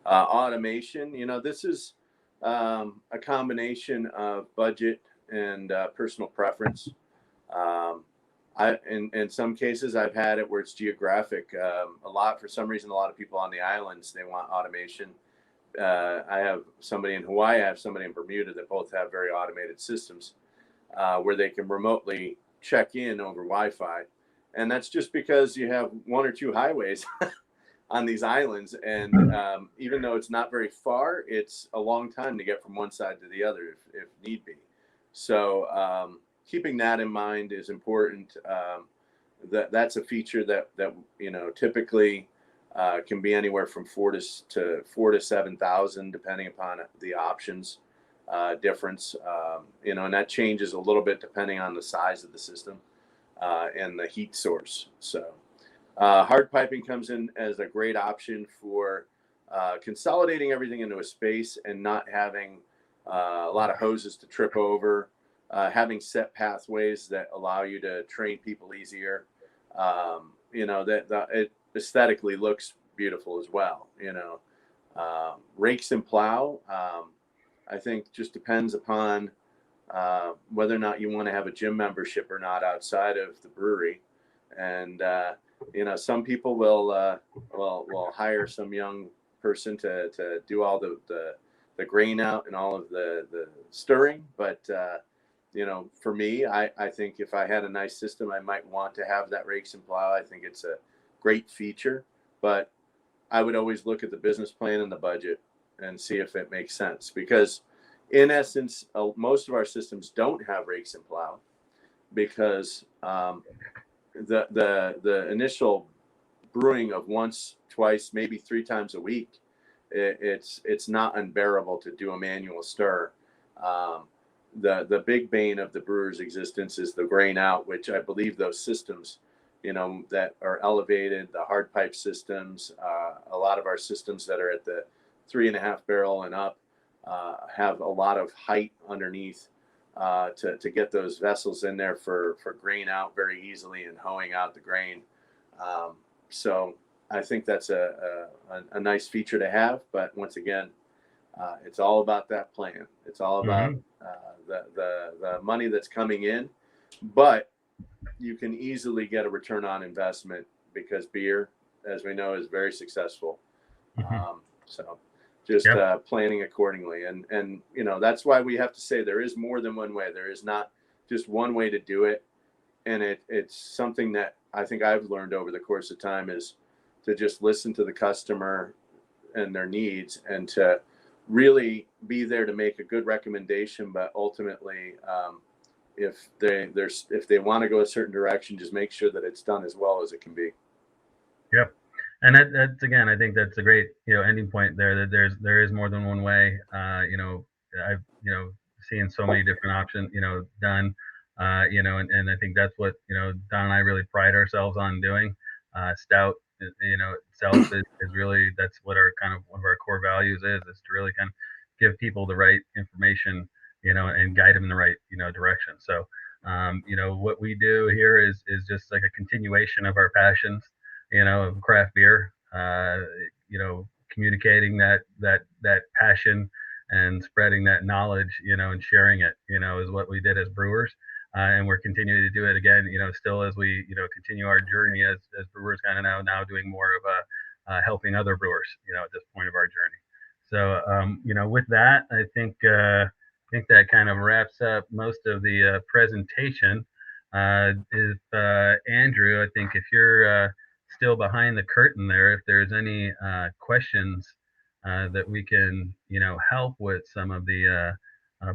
Automation, you know, this is a combination of budget and personal preference. In some cases, I've had it where it's geographic. For some reason, a lot of people on the islands, they want automation. I have somebody in Hawaii, I have somebody in Bermuda that both have very automated systems, where they can remotely check in over Wi-Fi. And that's just because you have one or two highways on these islands. And even though it's not very far, it's a long time to get from one side to the other if need be. So keeping that in mind is important. That's a feature that typically can be anywhere from 4 to 7,000, depending upon the options difference. And that changes a little bit depending on the size of the system and the heat source. So hard piping comes in as a great option for consolidating everything into a space and not having a lot of hoses to trip over, having set pathways that allow you to train people easier. That it aesthetically looks beautiful as well. Rakes and plow, I think just depends upon whether or not you want to have a gym membership or not outside of the brewery. And some people will hire some young person to do all the grain out and all of the stirring. But for me, I think if I had a nice system, I might want to have that rakes and plow. I think it's a great feature, but I would always look at the business plan and the budget and see if it makes sense, because in essence, most of our systems don't have rakes and plow because the initial brewing of once, twice, maybe 3 times a week, it's not unbearable to do a manual stir. The big bane of the brewer's existence is the grain out, which I believe those systems, that are elevated, the hard pipe systems, a lot of our systems that are at the 3.5 barrel and up, have a lot of height underneath to get those vessels in there for grain out very easily and hoeing out the grain. So I think that's a nice feature to have. But once again, it's all about that plan. It's all about the money that's coming in. But you can easily get a return on investment because beer, as we know, is very successful. So just planning accordingly. And that's why we have to say there is more than one way. There is not just one way to do it. And it's something that I think I've learned over the course of time is to just listen to the customer and their needs and to really be there to make a good recommendation. But ultimately, if they want to go a certain direction, just make sure that it's done as well as it can be. Yep. And that's again, I think that's a great ending point there. That there is more than one way. I've seen so many different options done. And I think that's what Don and I really pride ourselves on doing. Stout, itself is really, that's what our kind of one of our core values is to really kind of give people the right information, and guide them in the right direction. So what we do here is just like a continuation of our passions, of craft beer, communicating that passion and spreading that knowledge, and sharing it, is what we did as brewers. And we're continuing to do it again, still as we, continue our journey as brewers, kind of now doing more of helping other brewers, at this point of our journey. So, with that, I think that kind of wraps up most of the presentation. If Andrew, I think if you're still behind the curtain there, if there's any questions that we can, help with some of the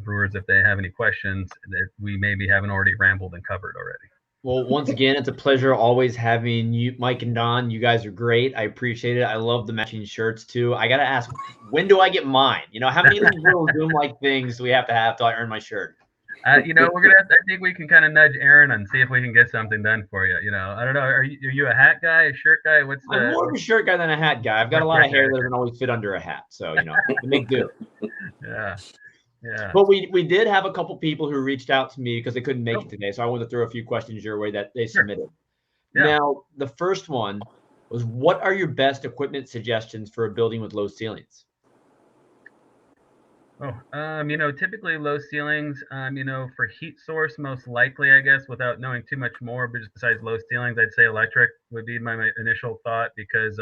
brewers, if they have any questions that we maybe haven't already rambled and covered already. Well, once again, it's a pleasure always having you, Mike and Don. You guys are great. I appreciate it. I love the matching shirts too. I got to ask, when do I get mine? How many of these little Zoom-like things do we have to have till I earn my shirt? We're gonna I think we can kind of nudge Aaron and see if we can get something done for you. I don't know. Are you a hat guy, a shirt guy? I'm more of a shirt guy than a hat guy. I've got a lot of hair that doesn't always fit under a hat, so make do. Yeah. But we did have a couple people who reached out to me because they couldn't make it today, so I want to throw a few questions your way that they submitted. Yeah. Now, the first one was, what are your best equipment suggestions for a building with low ceilings? Typically low ceilings, for heat source, most likely, I guess, without knowing too much more, but just besides low ceilings, I'd say electric would be my initial thought, because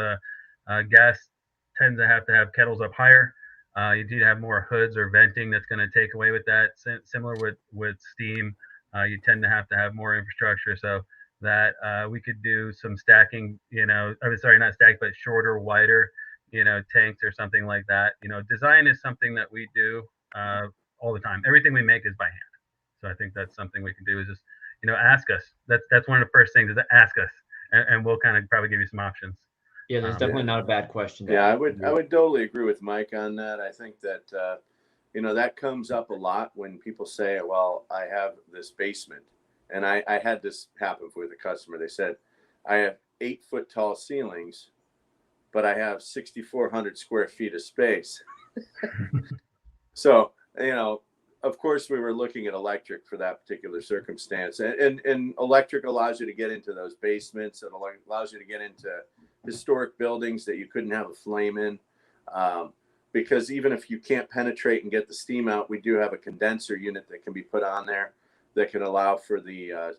gas tends to have kettles up higher. You need to have more hoods or venting that's going to take away with that. Similar with steam, you tend to have more infrastructure, so that we could do some stacking, not stack, but shorter, wider, tanks or something like that. Design is something that we do all the time. Everything we make is by hand. So I think that's something we can do is just, ask us. That's one of the first things is to ask us, and we'll kind of probably give you some options. Yeah, there's definitely not a bad question. Yeah, I would totally agree with Mike on that. I think that that comes up a lot when people say, "Well, I have this basement," and I had this happen with a customer. They said, "I have 8-foot tall ceilings, but I have 6,400 square feet of space." So, of course, we were looking at electric for that particular circumstance, and electric allows you to get into those basements. It allows you to get into historic buildings that you couldn't have a flame in, because even if you can't penetrate and get the steam out, we do have a condenser unit that can be put on there that can allow for the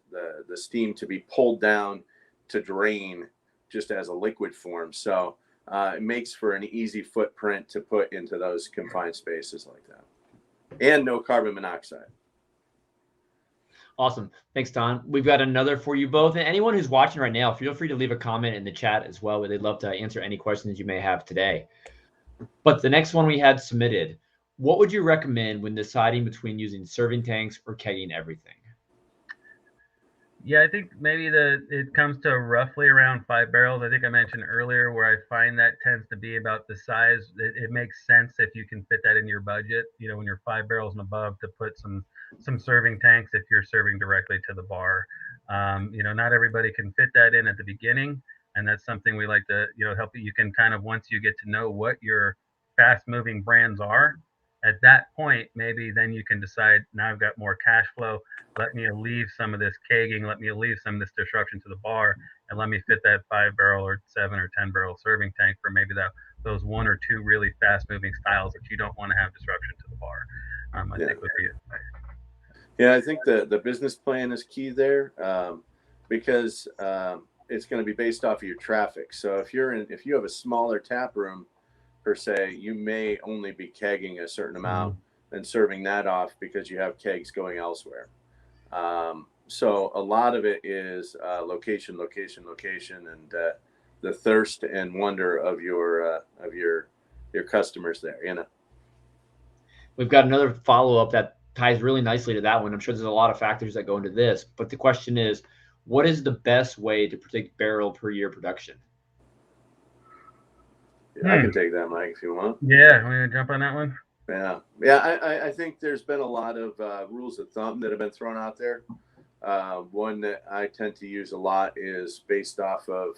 steam to be pulled down to drain just as a liquid form. So it makes for an easy footprint to put into those confined spaces like that, and no carbon monoxide. Awesome. Thanks, Don. We've got another for you both. And anyone who's watching right now, feel free to leave a comment in the chat as well. They'd love to answer any questions you may have today. But the next one we had submitted, what would you recommend when deciding between using serving tanks or kegging everything? Yeah, I think maybe it comes to roughly around 5 barrels. I think I mentioned earlier where I find that tends to be about the size. It makes sense if you can fit that in your budget, when you're 5 barrels and above, to put some serving tanks if you're serving directly to the bar. Not everybody can fit that in at the beginning, and that's something we like to, help you. You can kind of, once you get to know what your fast moving brands are, at that point, maybe then you can decide, now I've got more cash flow. Let me alleviate some of this kegging. Let me alleviate some of this disruption to the bar, and let me fit that 5 barrel or 7 or 10 barrel serving tank for maybe those 1 or 2 really fast moving styles that you don't want to have disruption to the bar. I think would be it. Yeah, I think the business plan is key there, because it's going to be based off of your traffic. So if you have a smaller tap room per se, you may only be kegging a certain amount and serving that off because you have kegs going elsewhere. So a lot of it is location, and the thirst and wonder of your customers there. We've got another follow-up that ties really nicely to that one. I'm sure there's a lot of factors that go into this, but the question is, what is the best way to predict barrel per year production? Yeah, I can take that, Mike, if you want. Yeah, want to jump on that one? Yeah. I think there's been a lot of rules of thumb that have been thrown out there. One that I tend to use a lot is based off of,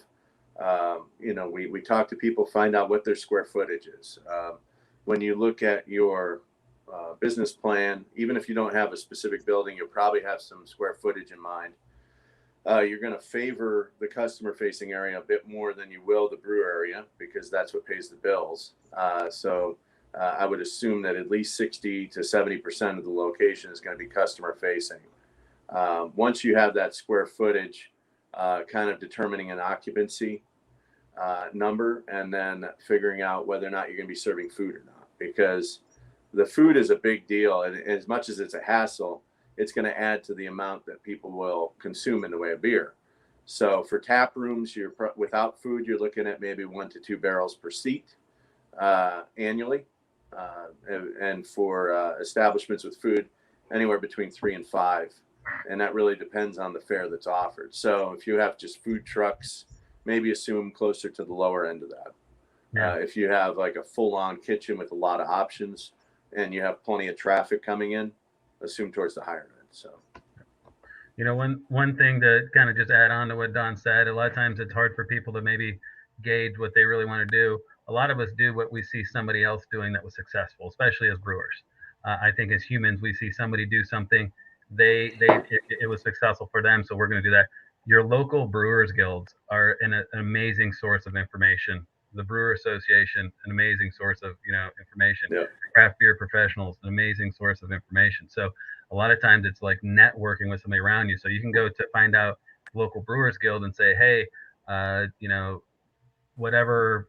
we talk to people, find out what their square footage is. When you look at your business plan, even if you don't have a specific building, you'll probably have some square footage in mind. You're going to favor the customer facing area a bit more than you will the brew area, because that's what pays the bills. So I would assume that at least 60 to 70% of the location is going to be customer facing. Once you have that square footage, kind of determining an occupancy number, and then figuring out whether or not you're going to be serving food or not, because the food is a big deal. And as much as it's a hassle, it's going to add to the amount that people will consume in the way of beer. So for tap rooms, without food, you're looking at maybe 1 to 2 barrels per seat annually. And for establishments with food, anywhere between 3 and 5. And that really depends on the fare that's offered. So if you have just food trucks, maybe assume closer to the lower end of that. Yeah. If you have like a full-on kitchen with a lot of options and you have plenty of traffic coming in, assume towards the higher end. So, one thing to kind of just add on to what Don said, a lot of times it's hard for people to maybe gauge what they really want to do. A lot of us do what we see somebody else doing that was successful, especially as brewers. I think as humans, we see somebody do something, it was successful for them, so we're going to do that. Your local brewers guilds are an amazing source of information. The Brewer Association, an amazing source of information. Yeah. Craft beer professionals, an amazing source of information. So a lot of times it's like networking with somebody around you. So you can go to find out local Brewers Guild and say, hey, whatever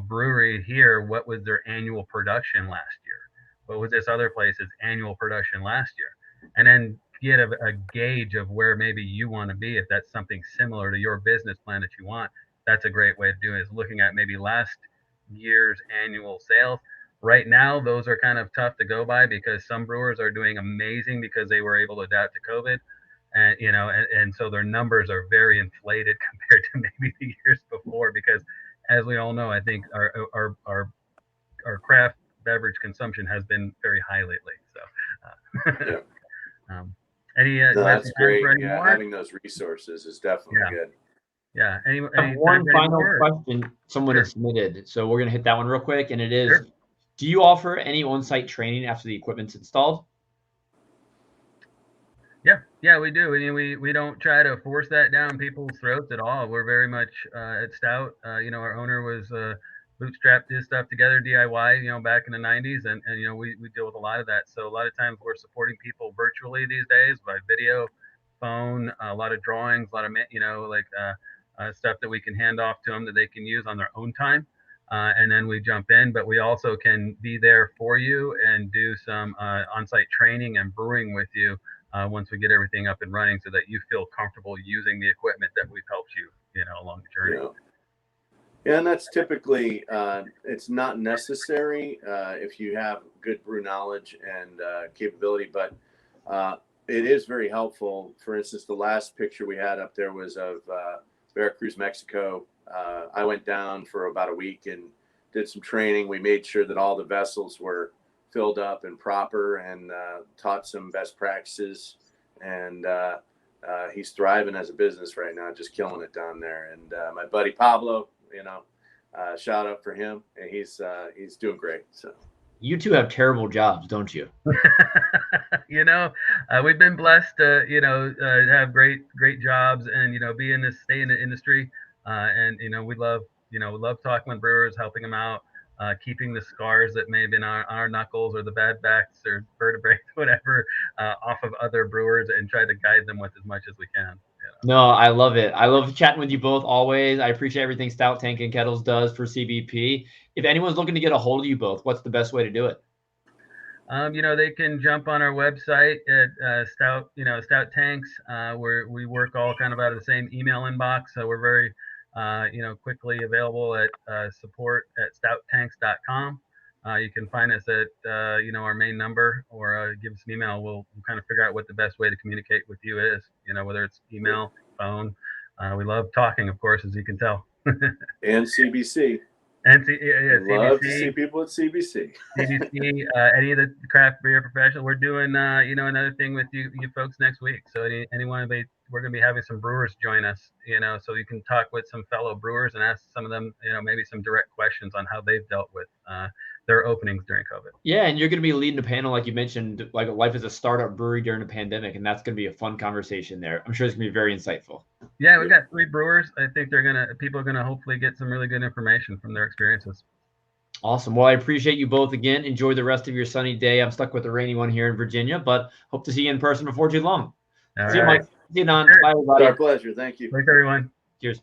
brewery here, what was their annual production last year? What was this other place's annual production last year? And then get a gauge of where maybe you want to be. If that's something similar to your business plan that you want, that's a great way of doing it, is looking at maybe last year's annual sales. Right now, those are kind of tough to go by because some brewers are doing amazing because they were able to adapt to COVID, and and so their numbers are very inflated compared to maybe the years before. Because, as we all know, I think our craft beverage consumption has been very high lately. So, Yeah. any No, that's great. for any Yeah, more? having those resources is definitely good. Yeah. I have one final question someone has submitted, so we're gonna hit that one real quick, and it is: Sure. do you offer any on-site training after the equipment's installed? Yeah, we do. We don't try to force that down people's throats at all. We're very much at Stout. Our owner was bootstrapped his stuff together DIY, back in the 90s, and we deal with a lot of that. So a lot of times we're supporting people virtually these days by video, phone, a lot of drawings, a lot of stuff that we can hand off to them that they can use on their own time. And then we jump in, but we also can be there for you and do some on-site training and brewing with you once we get everything up and running, so that you feel comfortable using the equipment that we've helped you, along the journey. Yeah, and that's typically it's not necessary if you have good brew knowledge and capability, but it is very helpful. For instance, the last picture we had up there was of Veracruz, Mexico. I went down for about a week and did some training. We made sure that all the vessels were filled up and proper, and taught some best practices. And he's thriving as a business right now, just killing it down there. And my buddy Pablo, shout out for him, and he's doing great. So you two have terrible jobs, don't you? We've been blessed to have great jobs and stay in the industry, and we love talking with brewers, helping them out, keeping the scars that may have been on our knuckles or the bad backs or vertebrae, whatever, off of other brewers, and try to guide them with as much as we can. No, I love it. I love chatting with you both always. I appreciate everything Stout Tank and Kettles does for CBP. If anyone's looking to get a hold of you both, what's the best way to do it? They can jump on our website at Stout Tanks, where we work all kind of out of the same email inbox. So we're very, quickly available at support@stouttanks.com. You can find us at, our main number, or give us an email. We'll kind of figure out what the best way to communicate with you is, whether it's email, phone. We love talking, of course, as you can tell. And CBC. And love CBC, to see people at CBC. CBC, any of the craft beer professionals. We're doing, another thing with you folks next week. So we're going to be having some brewers join us, so you can talk with some fellow brewers and ask some of them, maybe some direct questions on how they've dealt with their openings during COVID. Yeah, and you're going to be leading a panel, like you mentioned, like life as a startup brewery during a pandemic, and that's going to be a fun conversation there. I'm sure it's going to be very insightful. Yeah, we've got 3 brewers. I think people are gonna hopefully get some really good information from their experiences. Awesome. Well, I appreciate you both again. Enjoy the rest of your sunny day. I'm stuck with a rainy one here in Virginia, but hope to see you in person before too long. See you, Mike. See you, Don. Sure. Bye, everybody. It's our pleasure. Thank you. Thanks, everyone. Cheers.